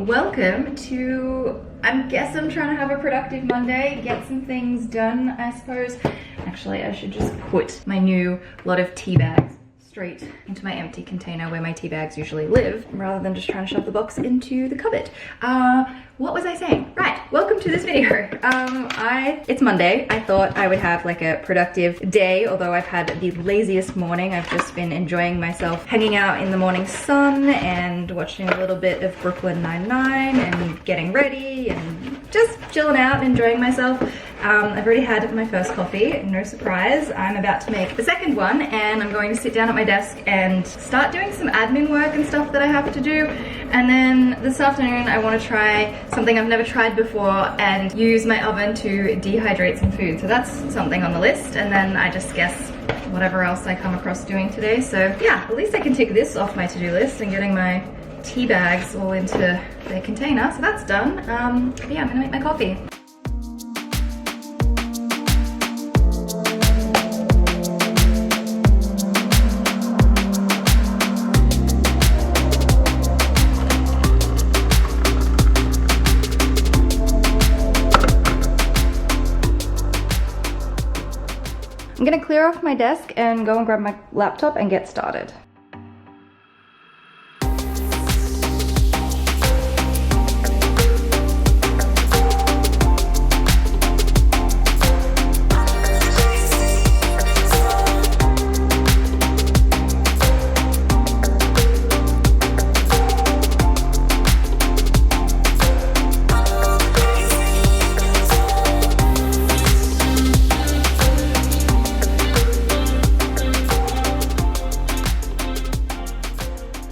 welcome to, I guess I'm trying to have a productive Monday, get some things done, I suppose. Actually, I should just put my new lot of tea bags straight into my empty container where my tea bags usually live, rather than just trying to shove the box into the cupboard. What was I saying? Right, welcome to this video. It's Monday. I thought I would have like a productive day, although I've had the laziest morning. I've just been enjoying myself, hanging out in the morning sun and watching a little bit of Brooklyn Nine-Nine and getting ready and just chilling out, enjoying myself. I've already had my first coffee, no surprise. I'm about to make the second one and I'm going to sit down at my desk and start doing some admin work and stuff that I have to do. And then this afternoon I want to try something I've never tried before and use my oven to dehydrate some food. So that's something on the list, and then I just guess whatever else I come across doing today. So yeah, at least I can tick this off my to-do list and getting my tea bags all into their container. So that's done. But yeah, I'm gonna make my coffee. I'm gonna clear off my desk and go and grab my laptop and get started.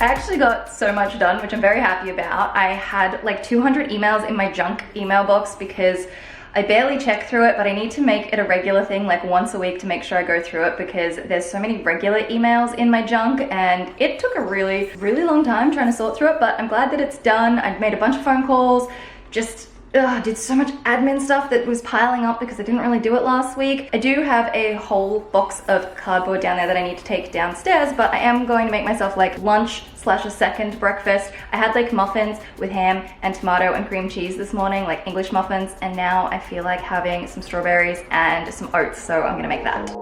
I actually got so much done, which I'm very happy about. I had like 200 emails in my junk email box because I barely check through it, but I need to make it a regular thing, like once a week, to make sure I go through it, because there's so many regular emails in my junk and it took a really long time trying to sort through it, but I'm glad that it's done. I made a bunch of phone calls, just did so much admin stuff that was piling up because I didn't really do it last week. I do have a whole box of cardboard down there that I need to take downstairs, but I am going to make myself like lunch / a second breakfast. I had like muffins with ham and tomato and cream cheese this morning, like English muffins, and now I feel like having some strawberries and some oats, so I'm gonna make that.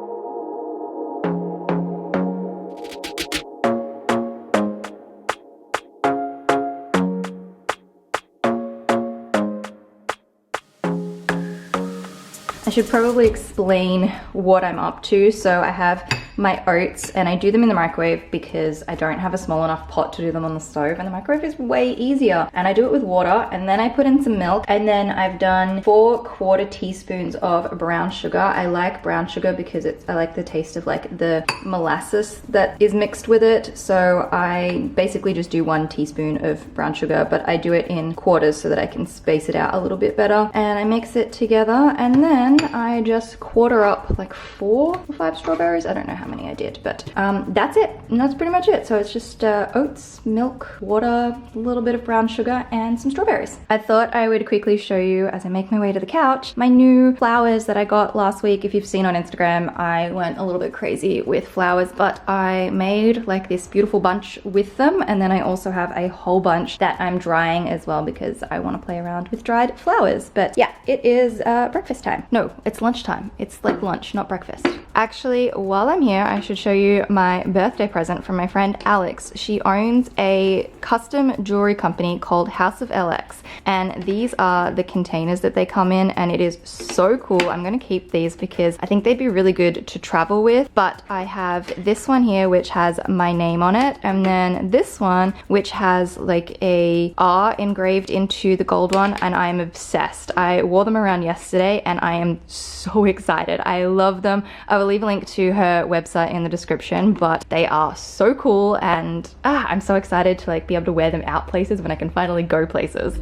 I should probably explain what I'm up to. So I have my oats and I do them in the microwave because I don't have a small enough pot to do them on the stove, and the microwave is way easier. And I do it with water, and then I put in some milk, and then I've done 4/4 teaspoons of brown sugar. I like brown sugar because I like the taste of like the molasses that is mixed with it. So I basically just do 1 teaspoon of brown sugar, but I do it in quarters so that I can space it out a little bit better. And I mix it together, and then I just quarter up like 4 or 5 strawberries. I don't know how many I did, but that's it, and that's pretty much it. So it's just oats, milk, water, a little bit of brown sugar, and some strawberries. I thought I would quickly show you, as I make my way to the couch, my new flowers that I got last week. If you've seen on Instagram, I went a little bit crazy with flowers, but I made like this beautiful bunch with them, and then I also have a whole bunch that I'm drying as well because I want to play around with dried flowers. But yeah, it is breakfast time. No, it's lunchtime. It's like lunch, not breakfast. Actually, while I'm here, I should show you my birthday present from my friend Alex. She owns a custom jewelry company called House of LX, and these are the containers that they come in, and it is so cool. I'm gonna keep these because I think they'd be really good to travel with. But I have this one here which has my name on it, and then this one which has like a R engraved into the gold one, and I'm obsessed. I wore them around yesterday and I am so excited. I love them. I will leave a link to her website in the description, but they are so cool, and I'm so excited to like be able to wear them out places when I can finally go places.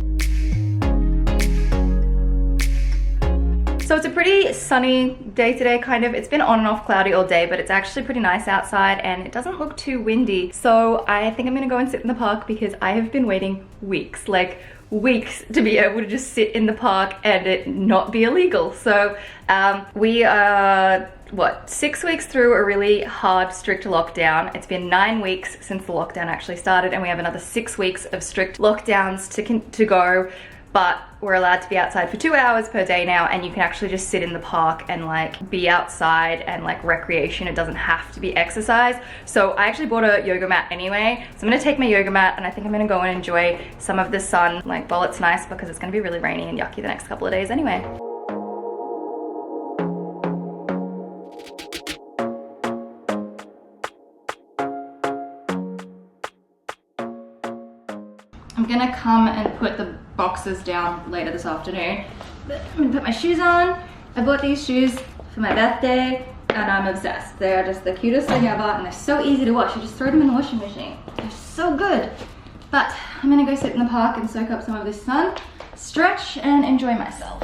So it's a pretty sunny day today, kind of. It's been on and off cloudy all day, but it's actually pretty nice outside and it doesn't look too windy. So I think I'm gonna go and sit in the park because I have been waiting weeks, like weeks, to be able to just sit in the park and it not be illegal. So we are what, 6 weeks through a really hard, strict lockdown. It's been 9 weeks since the lockdown actually started, and we have another 6 weeks of strict lockdowns to go. But we're allowed to be outside for 2 hours per day now, and you can actually just sit in the park and like be outside and like recreation. It doesn't have to be exercise. So I actually bought a yoga mat anyway. So I'm gonna take my yoga mat and I think I'm gonna go and enjoy some of the sun like while it's nice, because it's gonna be really rainy and yucky the next couple of days anyway. I'm gonna come and put the boxes down later this afternoon. But I'm gonna put my shoes on. I bought these shoes for my birthday and I'm obsessed. They're just the cutest thing ever and they're so easy to wash. You just throw them in the washing machine. They're so good. But I'm gonna go sit in the park and soak up some of this sun, stretch and enjoy myself.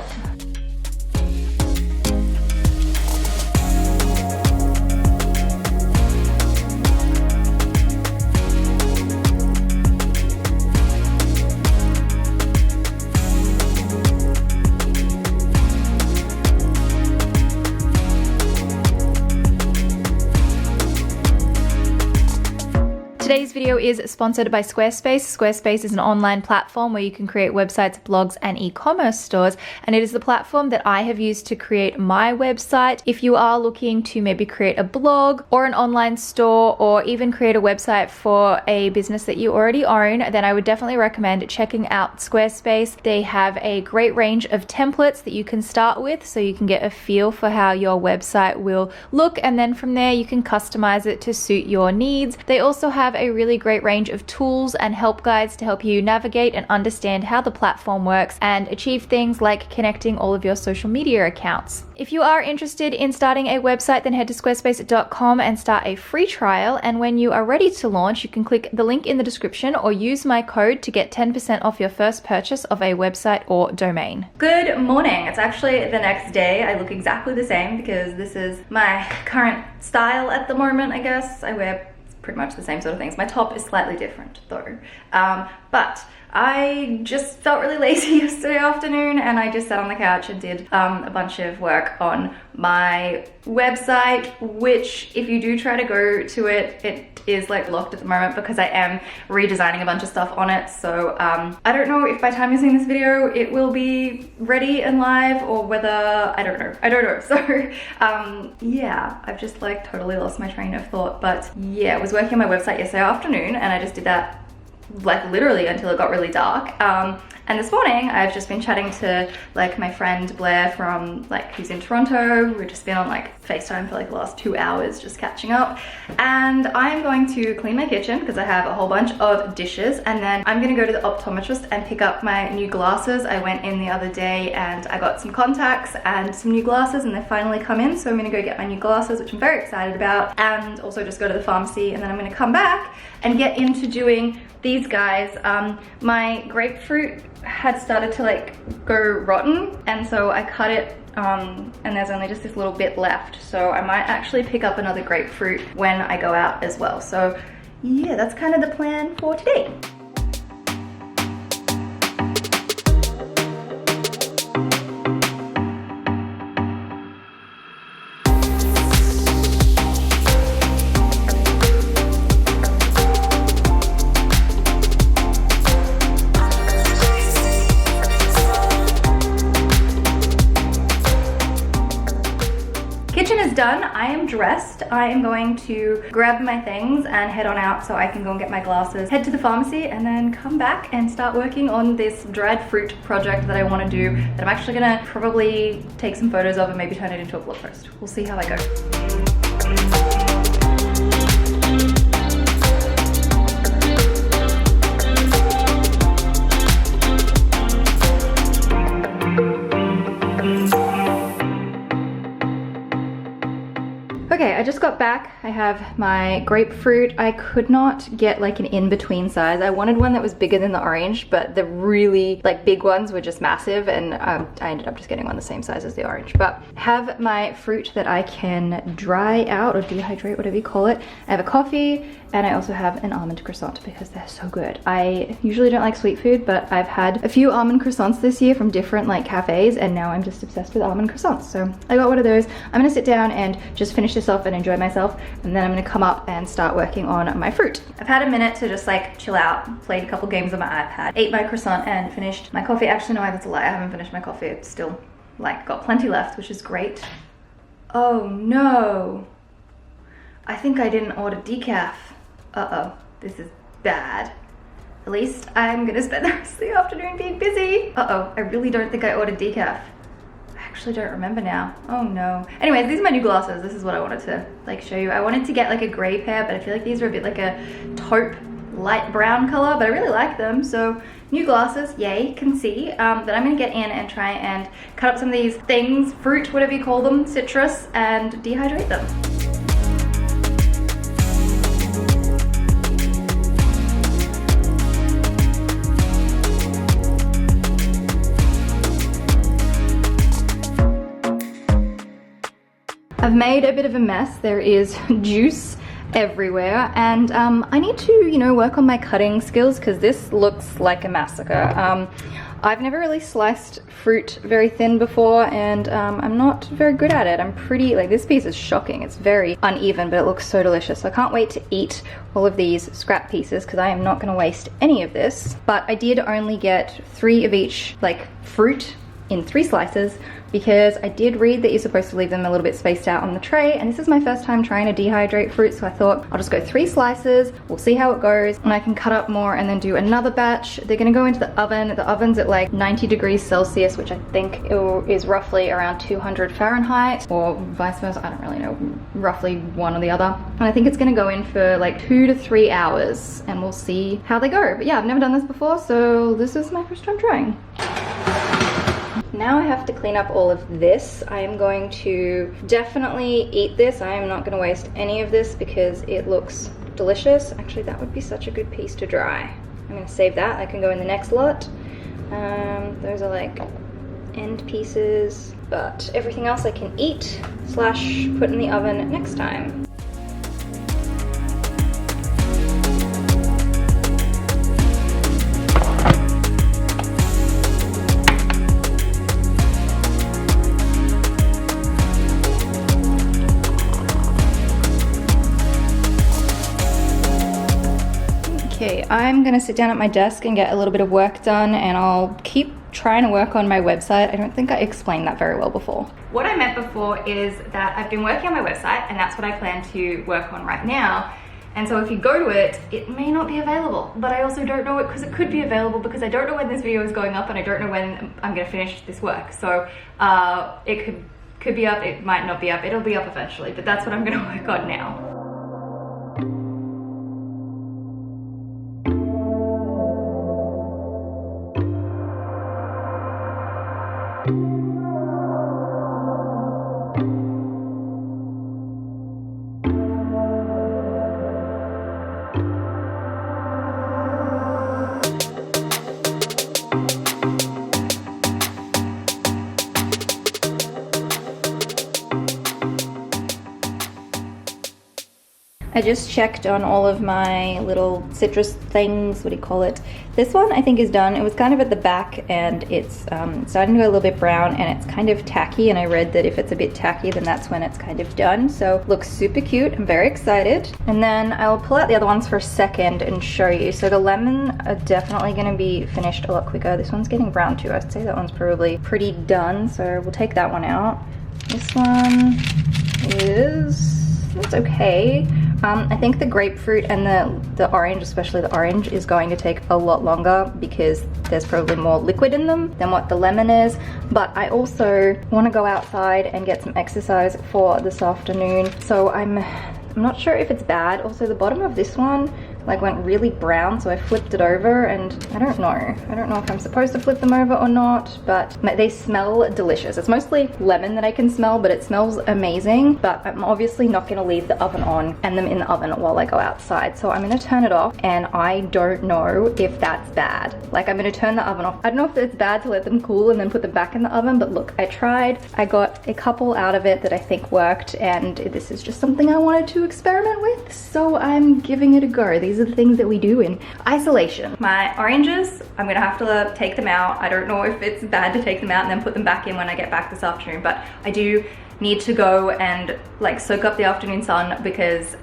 Today's video is sponsored by Squarespace. Squarespace is an online platform where you can create websites, blogs, and e-commerce stores, and it is the platform that I have used to create my website. If you are looking to maybe create a blog or an online store or even create a website for a business that you already own, then I would definitely recommend checking out Squarespace. They have a great range of templates that you can start with so you can get a feel for how your website will look, and then from there you can customize it to suit your needs. They also have a really great range of tools and help guides to help you navigate and understand how the platform works and achieve things like connecting all of your social media accounts. If you are interested in starting a website, then head to squarespace.com and start a free trial, and when you are ready to launch, you can click the link in the description or use my code to get 10% off your first purchase of a website or domain. Good morning. It's actually the next day. I look exactly the same because this is my current style at the moment, I guess. I wear pretty much the same sort of things. My top is slightly different though. But I just felt really lazy yesterday afternoon and I just sat on the couch and did a bunch of work on my website, which if you do try to go to it, it is like locked at the moment because I am redesigning a bunch of stuff on it. So I don't know if by the time you're seeing this video it will be ready and live, or whether, I don't know. So yeah, I've just like totally lost my train of thought. But yeah, I was working on my website yesterday afternoon and I just did that like literally until it got really dark. And this morning I've just been chatting to like my friend Blair from like, who's in Toronto. We've just been on like FaceTime for like the last 2 hours just catching up, and I'm going to clean my kitchen because I have a whole bunch of dishes, and then I'm gonna go to the optometrist and pick up my new glasses. I went in the other day and I got some contacts and some new glasses and they finally come in, so I'm gonna go get my new glasses, which I'm very excited about, and also just go to the pharmacy, and then I'm gonna come back and get into doing these guys. My grapefruit had started to like go rotten, and so I cut it and there's only just this little bit left, so I might actually pick up another grapefruit when I go out as well. So yeah, that's kind of the plan for today. Done. I am dressed. I am going to grab my things and head on out so I can go and get my glasses, head to the pharmacy, and then come back and start working on this dried fruit project that I want to do, that I'm actually gonna probably take some photos of and maybe turn it into a blog post. We'll see how I go. Okay, I just got back. I have my grapefruit. I could not get like an in-between size. I wanted one that was bigger than the orange, but the really like big ones were just massive, and I ended up just getting one the same size as the orange. But I have my fruit that I can dry out or dehydrate, whatever you call it. I have a coffee and I also have an almond croissant because they're so good. I usually don't like sweet food, but I've had a few almond croissants this year from different like cafes, and now I'm just obsessed with almond croissants. So I got one of those. I'm gonna sit down and just finish this off and enjoy myself, and then I'm gonna come up and start working on my fruit. I've had a minute to just like chill out, played a couple games on my iPad, ate my croissant and finished my coffee. Actually, no, that's a lie. I haven't finished my coffee. It's still like got plenty left, which is great. Oh no. I think I didn't order decaf. Uh-oh, this is bad. At least I'm gonna spend the rest of the afternoon being busy. Uh-oh, I really don't think I ordered decaf. I actually don't remember now. Oh no. Anyways, these are my new glasses. This is what I wanted to like show you. I wanted to get like a gray pair, but I feel like these are a bit like a taupe light brown color, but I really like them. So new glasses, yay, can see. But I'm gonna get in and try and cut up some of these things, fruit, whatever you call them, citrus, and dehydrate them. I've made a bit of a mess. There is juice everywhere, and I need to, you know, work on my cutting skills because this looks like a massacre. I've never really sliced fruit very thin before, and I'm not very good at it. I'm pretty, like, this piece is shocking. It's very uneven, but it looks so delicious. So I can't wait to eat all of these scrap pieces because I am not going to waste any of this. But I did only get 3 of each, like, fruit in 3 slices, because I did read that you're supposed to leave them a little bit spaced out on the tray, and this is my first time trying to dehydrate fruit, so I thought I'll just go 3 slices, we'll see how it goes, and I can cut up more and then do another batch. They're gonna go into the oven. The oven's at like 90 degrees Celsius, which I think is roughly around 200 Fahrenheit, or vice versa, I don't really know, roughly one or the other. And I think it's gonna go in for like 2 to 3 hours, and we'll see how they go. But yeah, I've never done this before, so this is my first time trying. Now I have to clean up all of this. I am going to definitely eat this. I am not going to waste any of this because it looks delicious. Actually, that would be such a good piece to dry. I'm going to save that. That can go in the next lot. Those are like end pieces, but everything else I can eat / put in the oven next time. Okay, I'm gonna sit down at my desk and get a little bit of work done, and I'll keep trying to work on my website. I don't think I explained that very well before. What I meant before is that I've been working on my website, and that's what I plan to work on right now. And so if you go to it, it may not be available, but I also don't know it because it could be available because I don't know when this video is going up and I don't know when I'm gonna finish this work. So it could be up, it might not be up, it'll be up eventually, but that's what I'm gonna work on now. I just checked on all of my little citrus things, what do you call it? This one I think is done. It was kind of at the back and it's starting to go a little bit brown and it's kind of tacky, and I read that if it's a bit tacky then that's when it's kind of done. So looks super cute, I'm very excited. And then I'll pull out the other ones for a second and show you. So the lemon are definitely gonna be finished a lot quicker. This one's getting brown too. I'd say that one's probably pretty done, so we'll take that one out. This one it's okay. I think the grapefruit and the orange, especially the orange, is going to take a lot longer because there's probably more liquid in them than what the lemon is. But I also want to go outside and get some exercise for this afternoon. So I'm not sure if it's bad. Also, the bottom of this one like went really brown, so I flipped it over, and I don't know if I'm supposed to flip them over or not, but they smell delicious. It's mostly lemon that I can smell, but it smells amazing. But I'm obviously not going to leave the oven on and them in the oven while I go outside, so I'm going to turn it off, and I don't know if that's bad. Like, I'm going to turn the oven off. I don't know if it's bad to let them cool and then put them back in the oven, but look, I tried. I got a couple out of it that I think worked, and this is just something I wanted to experiment with, so I'm giving it a go. These are the things that we do in isolation. My oranges, I'm gonna have to take them out. I don't know if it's bad to take them out and then put them back in when I get back this afternoon, but I do need to go and like soak up the afternoon sun because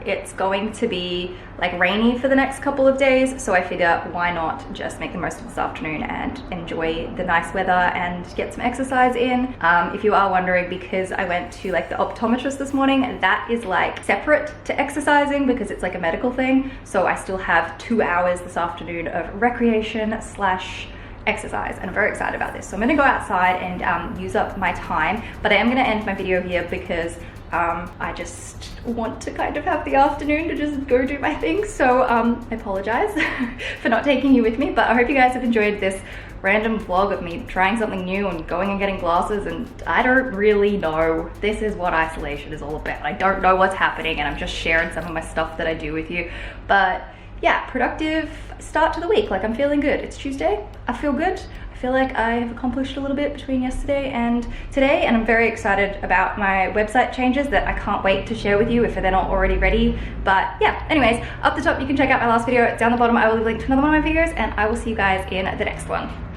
it's going to be like rainy for the next couple of days, so I figure why not just make the most of this afternoon and enjoy the nice weather and get some exercise in. If you are wondering, because I went to like the optometrist this morning, that is like separate to exercising because it's like a medical thing, so I still have 2 hours this afternoon of recreation slash exercise, and I'm very excited about this. So I'm gonna go outside and use up my time, but I am gonna end my video here because I just want to kind of have the afternoon to just go do my thing. So I apologize for not taking you with me, but I hope you guys have enjoyed this random vlog of me trying something new and going and getting glasses, and I don't really know. This is what isolation is all about. I don't know what's happening, and I'm just sharing some of my stuff that I do with you. But yeah, productive start to the week. Like, I'm feeling good. It's Tuesday. I feel good. I feel like I've accomplished a little bit between yesterday and today, and I'm very excited about my website changes that I can't wait to share with you if they're not already ready. But yeah, anyways, up the top you can check out my last video. Down the bottom I will leave a link to another one of my videos, and I will see you guys in the next one.